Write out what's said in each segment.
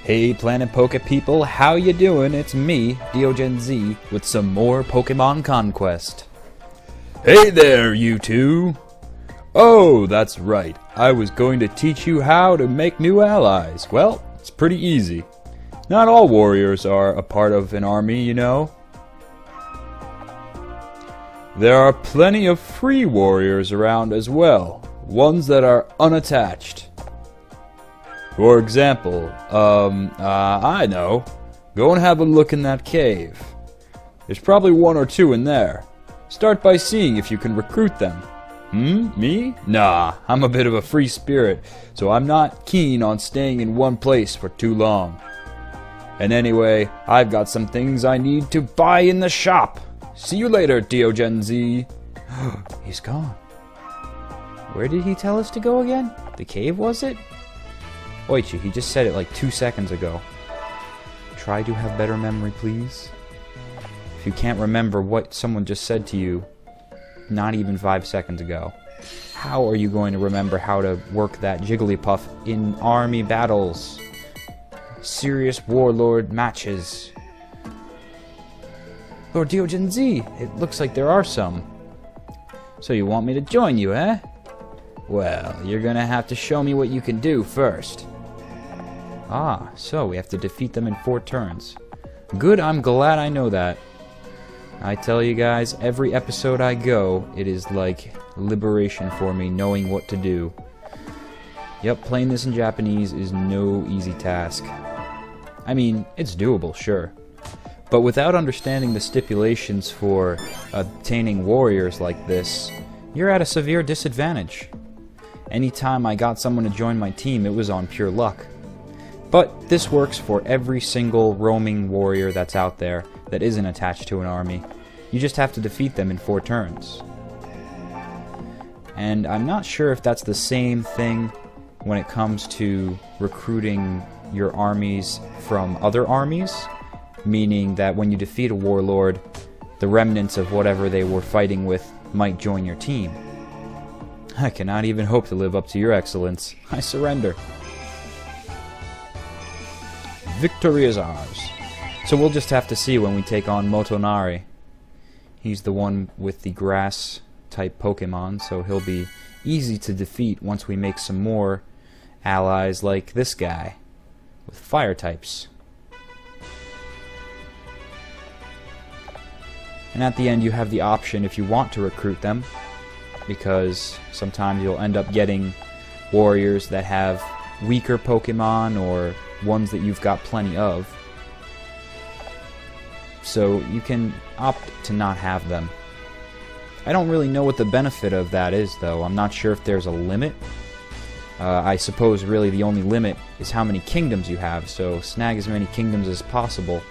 Hey Planet Poke people, how you doing? It's me, Diogen Z, with some more Pokemon Conquest. Hey there, you two! Oh, that's right. I was going to teach you how to make new allies. Well, it's pretty easy. Not all warriors are a part of an army, you know. There are plenty of free warriors around as well, ones that are unattached. For example, I know. Go and have a look in that cave. There's probably one or two in there. Start by seeing if you can recruit them. Me? Nah, I'm a bit of a free spirit, so I'm not keen on staying in one place for too long. And anyway, I've got some things I need to buy in the shop. See you later, Diogen Z. He's gone. Where did he tell us to go again? The cave, was it? Oichi, he just said it like 2 seconds ago. Try to have better memory, please. If you can't remember what someone just said to you, not even 5 seconds ago, how are you going to remember how to work that Jigglypuff in army battles? Serious warlord matches. Lord Diogen Z, it looks like there are some. So you want me to join you, eh? Well, you're gonna have to show me what you can do first. Ah, so we have to defeat them in 4 turns. Good, I'm glad I know that. I tell you guys, every episode I go, it is like liberation for me knowing what to do. Yep, playing this in Japanese is no easy task. I mean, it's doable, sure. But without understanding the stipulations for obtaining warriors like this, you're at a severe disadvantage. Anytime I got someone to join my team, it was on pure luck. But this works for every single roaming warrior that's out there that isn't attached to an army. You just have to defeat them in 4 turns. And I'm not sure if that's the same thing when it comes to recruiting your armies from other armies, meaning that when you defeat a warlord, the remnants of whatever they were fighting with might join your team. I cannot even hope to live up to your excellence. I surrender. Victory is ours. So we'll just have to see when we take on Motonari. He's the one with the grass type Pokemon, so he'll be easy to defeat once we make some more allies like this guy with fire types. And at the end you have the option if you want to recruit them, because sometimes you'll end up getting warriors that have weaker Pokemon or ones that you've got plenty of. So you can opt to not have them. I don't really know what the benefit of that is, though. I'm not sure if there's a limit. I suppose really the only limit is how many kingdoms you have, so snag as many kingdoms as possible.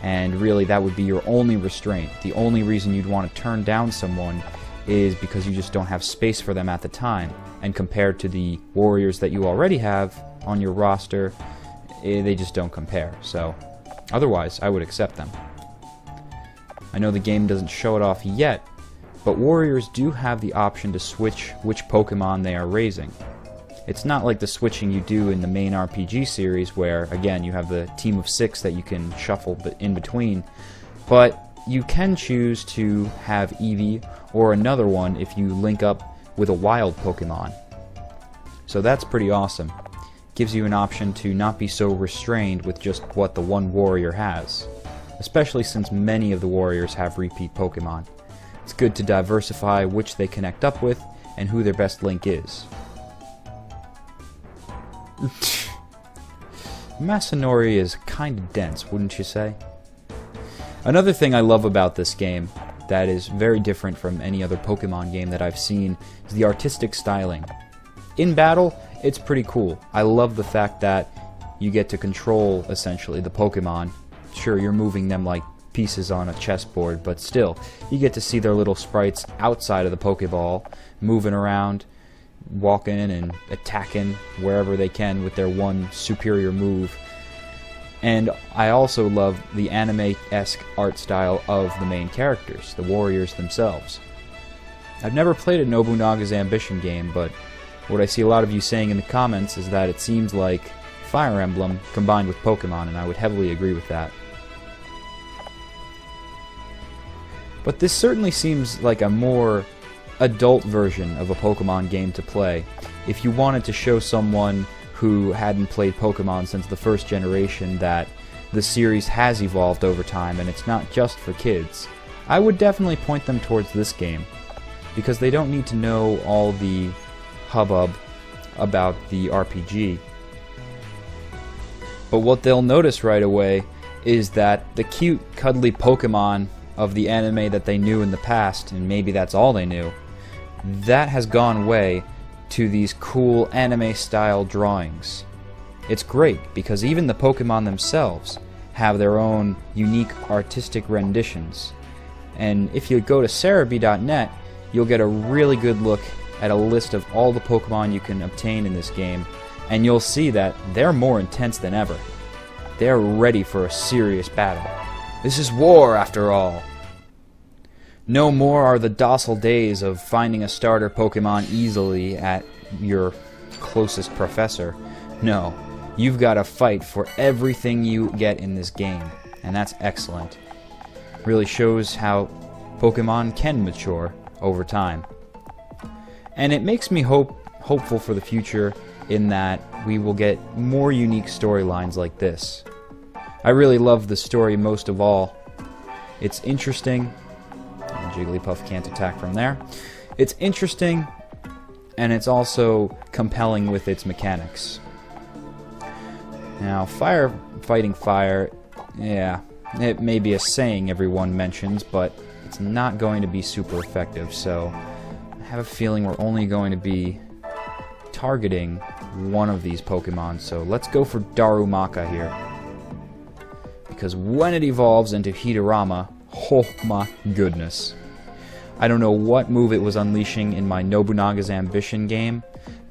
And really that would be your only restraint. The only reason you'd want to turn down someone is because you just don't have space for them at the time. And compared to the warriors that you already have on your roster, they just don't compare. So otherwise, I would accept them. I know the game doesn't show it off yet, but warriors do have the option to switch which Pokemon they are raising. It's not like the switching you do in the main RPG series where, again, you have the team of 6 that you can shuffle in between, but you can choose to have Eevee or another one if you link up with a wild Pokemon. So that's pretty awesome. Gives you an option to not be so restrained with just what the one warrior has, especially since many of the warriors have repeat Pokemon. It's good to diversify which they connect up with and who their best link is. Masanori is kinda dense, wouldn't you say? Another thing I love about this game that is very different from any other Pokemon game that I've seen is the artistic styling. In battle, it's pretty cool. I love the fact that you get to control, essentially, the Pokemon. Sure, you're moving them like pieces on a chessboard, but still, you get to see their little sprites outside of the Pokeball, moving around, walking and attacking wherever they can with their one superior move. And I also love the anime-esque art style of the main characters, the warriors themselves. I've never played a Nobunaga's Ambition game, but what I see a lot of you saying in the comments is that it seems like Fire Emblem combined with Pokemon, and I would heavily agree with that. But this certainly seems like a more adult version of a Pokemon game to play. If you wanted to show someone who hadn't played Pokemon since the first generation that the series has evolved over time and it's not just for kids, I would definitely point them towards this game, because they don't need to know all the hubbub about the RPG. But what they'll notice right away is that the cute, cuddly Pokemon of the anime that they knew in the past, and maybe that's all they knew, that has gone away to these cool anime-style drawings. It's great, because even the Pokemon themselves have their own unique artistic renditions. And if you go to Cerebi.net, you'll get a really good look at a list of all the Pokemon you can obtain in this game, and you'll see that they're more intense than ever. They're ready for a serious battle. This is war, after all. No more are the docile days of finding a starter Pokemon easily at your closest professor. No, you've got to fight for everything you get in this game, and that's excellent. Really shows how Pokemon can mature over time. And it makes me hopeful for the future in that we will get more unique storylines like this. I really love the story most of all. It's interesting. Jigglypuff can't attack from there. It's interesting, and it's also compelling with its mechanics. Now, fighting fire, yeah, it may be a saying everyone mentions, but it's not going to be super effective, so I have a feeling we're only going to be targeting one of these Pokemon, so let's go for Darumaka here. Because when it evolves into Hidorama, oh my goodness. I don't know what move it was unleashing in my Nobunaga's Ambition game,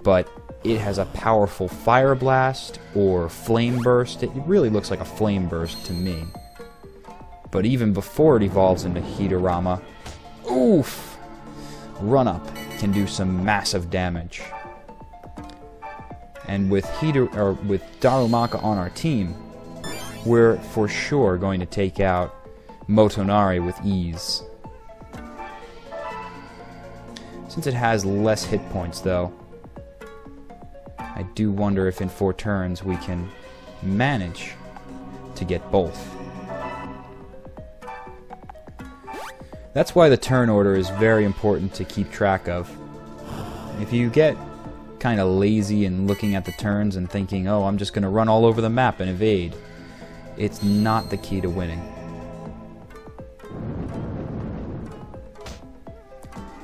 but it has a powerful Fire Blast or Flame Burst. It really looks like a Flame Burst to me. But even before it evolves into Hidorama, oof! Run Up can do some massive damage. And with Darumaka on our team, we're for sure going to take out Motonari with ease. Since it has less hit points, though, I do wonder if in 4 turns we can manage to get both. That's why the turn order is very important to keep track of. If you get kind of lazy in looking at the turns and thinking, oh, I'm just going to run all over the map and evade, it's not the key to winning.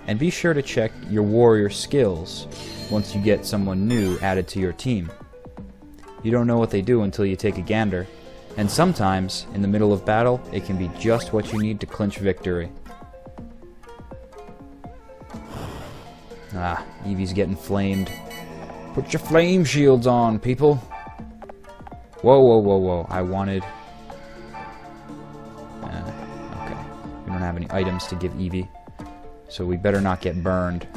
And be sure to check your warrior skills once you get someone new added to your team. You don't know what they do until you take a gander, and sometimes, in the middle of battle, it can be just what you need to clinch victory. Ah, Eevee's getting flamed. Put your flame shields on, people! Whoa, whoa, whoa, whoa, I wanted... okay, we don't have any items to give Eevee. So we better not get burned.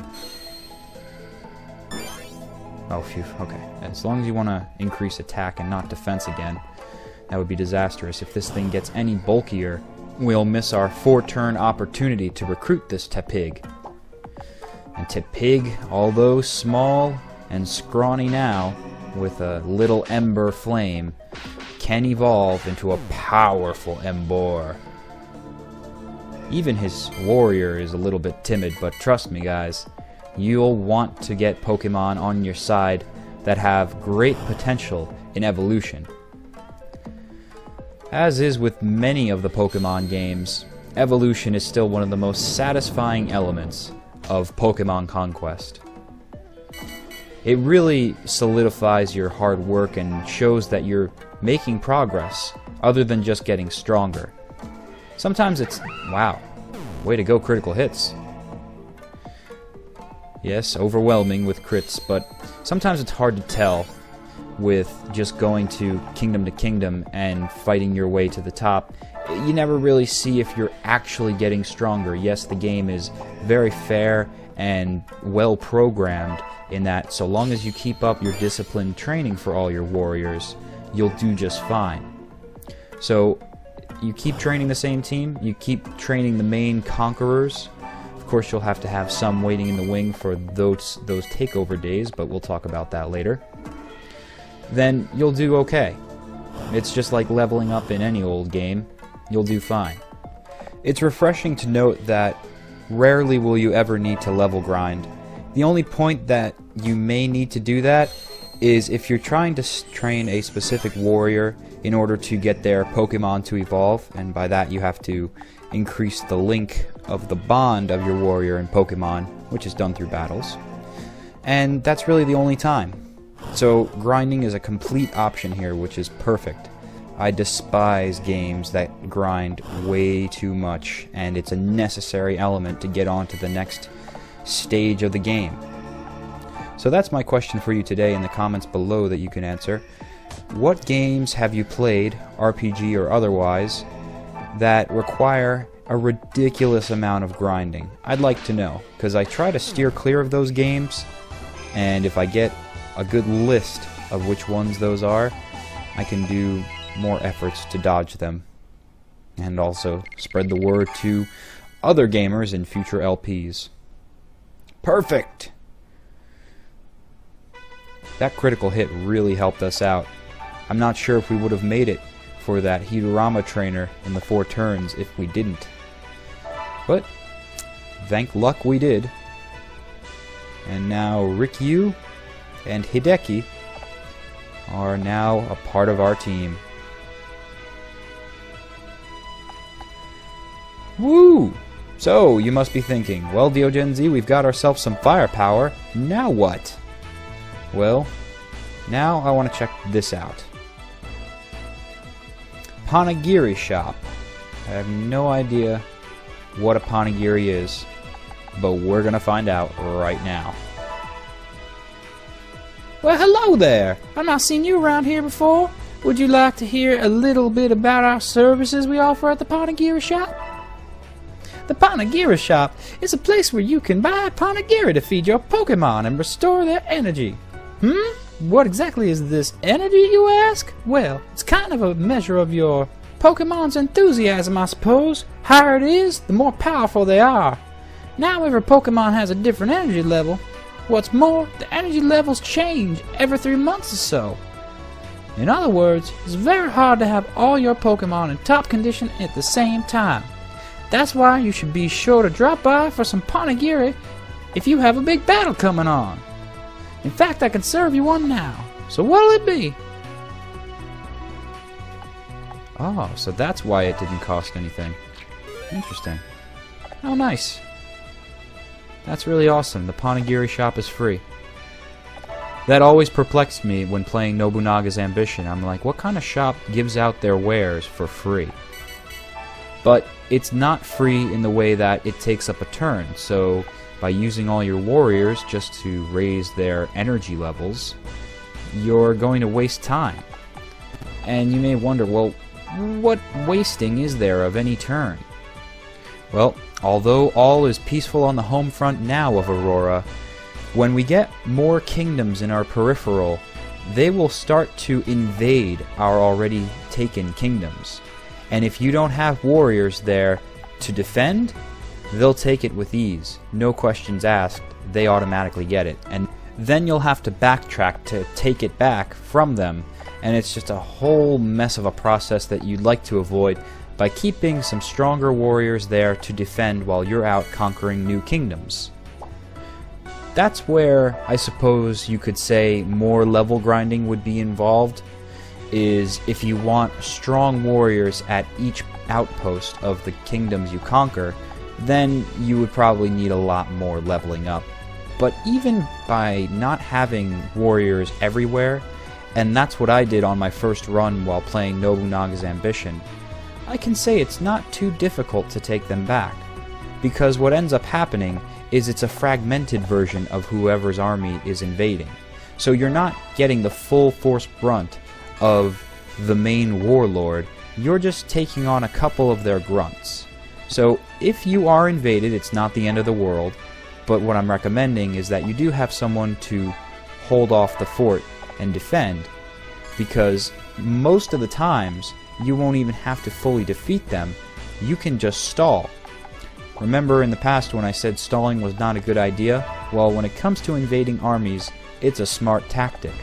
Oh, phew, okay. As long as you want to increase attack and not defense again, that would be disastrous. If this thing gets any bulkier, we'll miss our 4-turn opportunity to recruit this Tepig. And Tepig, although small and scrawny now, with a little ember flame, can evolve into a powerful Emboar. Even his warrior is a little bit timid, but trust me guys, you'll want to get Pokemon on your side that have great potential in evolution. As is with many of the Pokemon games, evolution is still one of the most satisfying elements of Pokemon Conquest. It really solidifies your hard work and shows that you're making progress, other than just getting stronger. Sometimes it's... wow. Way to go, critical hits. Yes, overwhelming with crits, but sometimes it's hard to tell with just going to kingdom and fighting your way to the top. You never really see if you're actually getting stronger. Yes, the game is very fair and well programmed in that so long as you keep up your disciplined training for all your warriors, you'll do just fine. So you keep training the same team, you keep training the main conquerors. Of course, you'll have to have some waiting in the wing for those takeover days, but we'll talk about that later. Then you'll do okay. It's just like leveling up in any old game. You'll do fine. It's refreshing to note that rarely will you ever need to level grind. The only point that you may need to do that is if you're trying to train a specific warrior in order to get their Pokemon to evolve, and by that you have to increase the link of the bond of your warrior and Pokemon, which is done through battles. And that's really the only time. So grinding is a complete option here, which is perfect. I despise games that grind way too much, and it's a necessary element to get on to the next stage of the game. So that's my question for you today in the comments below that you can answer. What games have you played, RPG or otherwise, that require a ridiculous amount of grinding? I'd like to know, because I try to steer clear of those games, and if I get a good list of which ones those are, I can do more efforts to dodge them, and also spread the word to other gamers in future LPs. Perfect! That critical hit really helped us out. I'm not sure if we would have made it for that Hidorama trainer in the 4 turns if we didn't. But thank luck we did. And now Rikyu and Hideki are now a part of our team. Woo! So, you must be thinking, well, Diogen Z, we've got ourselves some firepower. Now what? Well, now I want to check this out. Panagiri shop. I have no idea what a panagiri is, but we're gonna find out right now. Well, hello there. I've not seen you around here before. Would you like to hear a little bit about our services we offer at the Panagiri shop? The Panagiri shop is a place where you can buy Panagiri to feed your Pokemon and restore their energy. What exactly is this energy, you ask? Well, it's kind of a measure of your Pokemon's enthusiasm, I suppose. Higher it is, the more powerful they are. Now every Pokemon has a different energy level. What's more, the energy levels change every 3 months or so. In other words, it's very hard to have all your Pokemon in top condition at the same time. That's why you should be sure to drop by for some Panagiri if you have a big battle coming on. In fact, I can serve you one now. So what'll it be? Oh, so that's why it didn't cost anything. Interesting. Oh, nice. That's really awesome. The Panagiri shop is free. That always perplexed me when playing Nobunaga's Ambition. I'm like, what kind of shop gives out their wares for free? But it's not free in the way that it takes up a turn, so by using all your warriors just to raise their energy levels, you're going to waste time. And you may wonder, well, what wasting is there of any turn? Well, although all is peaceful on the home front now of Aurora, when we get more kingdoms in our peripheral, they will start to invade our already taken kingdoms. And if you don't have warriors there to defend, they'll take it with ease. No questions asked, they automatically get it. And then you'll have to backtrack to take it back from them, and it's just a whole mess of a process that you'd like to avoid by keeping some stronger warriors there to defend while you're out conquering new kingdoms. That's where I suppose you could say more level grinding would be involved, is if you want strong warriors at each outpost of the kingdoms you conquer, then you would probably need a lot more leveling up. But even by not having warriors everywhere, and that's what I did on my first run while playing Nobunaga's Ambition, I can say it's not too difficult to take them back. Because what ends up happening is it's a fragmented version of whoever's army is invading. So you're not getting the full force brunt of the main warlord, you're just taking on a couple of their grunts. So if you are invaded, it's not the end of the world, But what I'm recommending is that you do have someone to hold off the fort and defend, because most of the times you won't even have to fully defeat them. You can just stall. Remember in the past when I said stalling was not a good idea? Well, when it comes to invading armies, it's a smart tactic.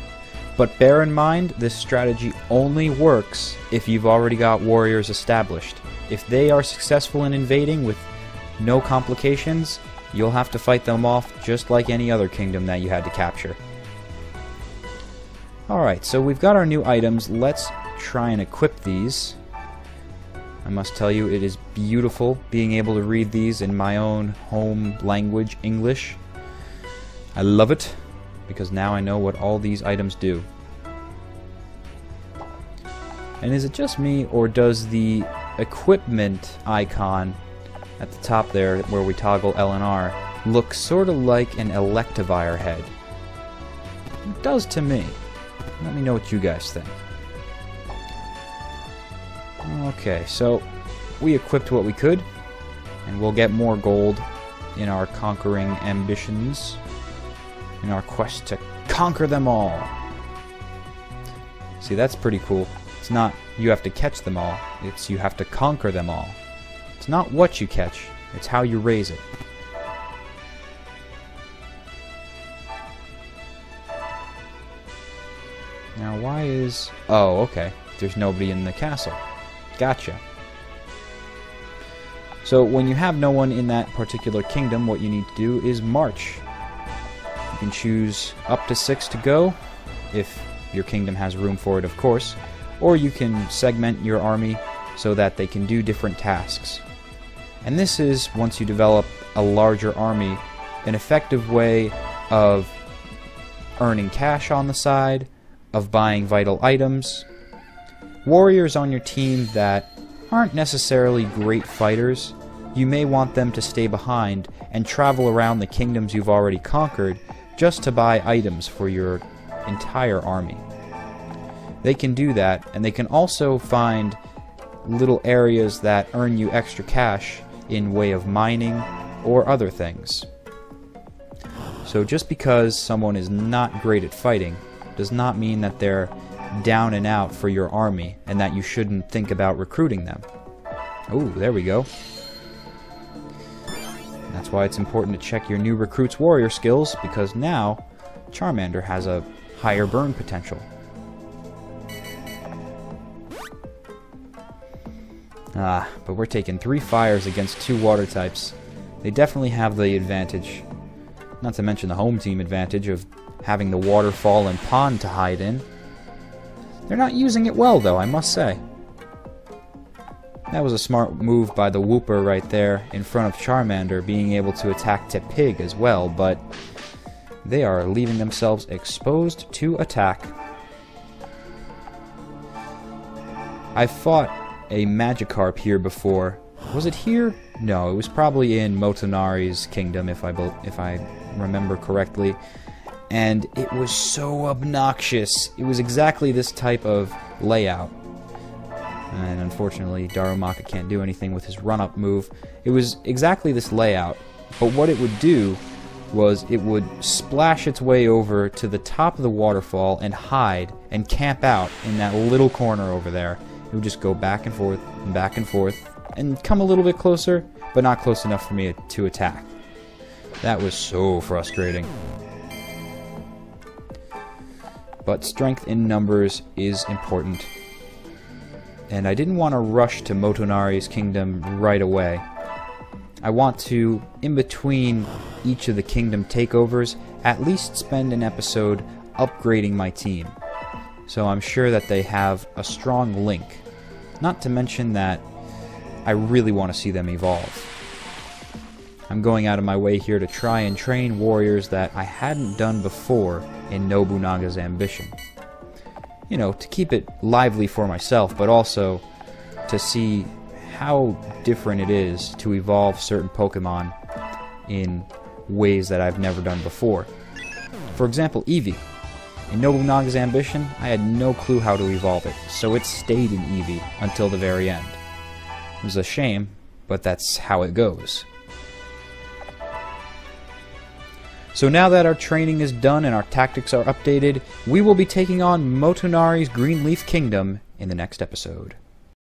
But bear in mind, this strategy only works if you've already got warriors established. If they are successful in invading with no complications, you'll have to fight them off just like any other kingdom that you had to capture. Alright, so we've got our new items. Let's try and equip these. I must tell you, it is beautiful being able to read these in my own home language, English. I love it, because now I know what all these items do. And is it just me, or does the equipment icon at the top there, where we toggle L and R, look sort of like an Electivire head? It does to me. Let me know what you guys think. Okay, so we equipped what we could, and we'll get more gold in our conquering ambitions, in our quest to conquer them all. See, that's pretty cool. It's not you have to catch them all, it's you have to conquer them all. It's not what you catch, it's how you raise it. Now why is... oh, okay. There's nobody in the castle. Gotcha. So when you have no one in that particular kingdom, what you need to do is march. You can choose up to 6 to go, if your kingdom has room for it, of course. Or you can segment your army so that they can do different tasks. And this is, once you develop a larger army, an effective way of earning cash on the side, of buying vital items. Warriors on your team that aren't necessarily great fighters, you may want them to stay behind and travel around the kingdoms you've already conquered just to buy items for your entire army. They can do that, and they can also find little areas that earn you extra cash in way of mining or other things. So just because someone is not great at fighting does not mean that they're down and out for your army and that you shouldn't think about recruiting them. Oh, there we go. That's why it's important to check your new recruit's warrior skills, because now Charmander has a higher burn potential. But we're taking 3 fires against 2 water types. They definitely have the advantage. Not to mention the home team advantage of having the waterfall and pond to hide in. They're not using it well, though, I must say. That was a smart move by the Wooper right there in front of Charmander, being able to attack Tepig as well, but they are leaving themselves exposed to attack. I fought a Magikarp here before. Was it here? No, it was probably in Motonari's kingdom, if I remember correctly. And it was so obnoxious. It was exactly this type of layout. And unfortunately, Darumaka can't do anything with his run-up move. It was exactly this layout, but what it would do was it would splash its way over to the top of the waterfall and hide and camp out in that little corner over there. It would just go back and forth and come a little bit closer, but not close enough for me to attack. That was so frustrating. But strength in numbers is important. And I didn't want to rush to Motonari's kingdom right away. I want to, in between each of the kingdom takeovers, at least spend an episode upgrading my team. So I'm sure that they have a strong link. Not to mention that I really want to see them evolve. I'm going out of my way here to try and train warriors that I hadn't done before in Nobunaga's Ambition. You know, to keep it lively for myself, but also to see how different it is to evolve certain Pokemon in ways that I've never done before. For example, Eevee. In Nobunaga's Ambition, I had no clue how to evolve it, so it stayed in Eevee until the very end. It was a shame, but that's how it goes. So now that our training is done and our tactics are updated, we will be taking on Motonari's Greenleaf Kingdom in the next episode.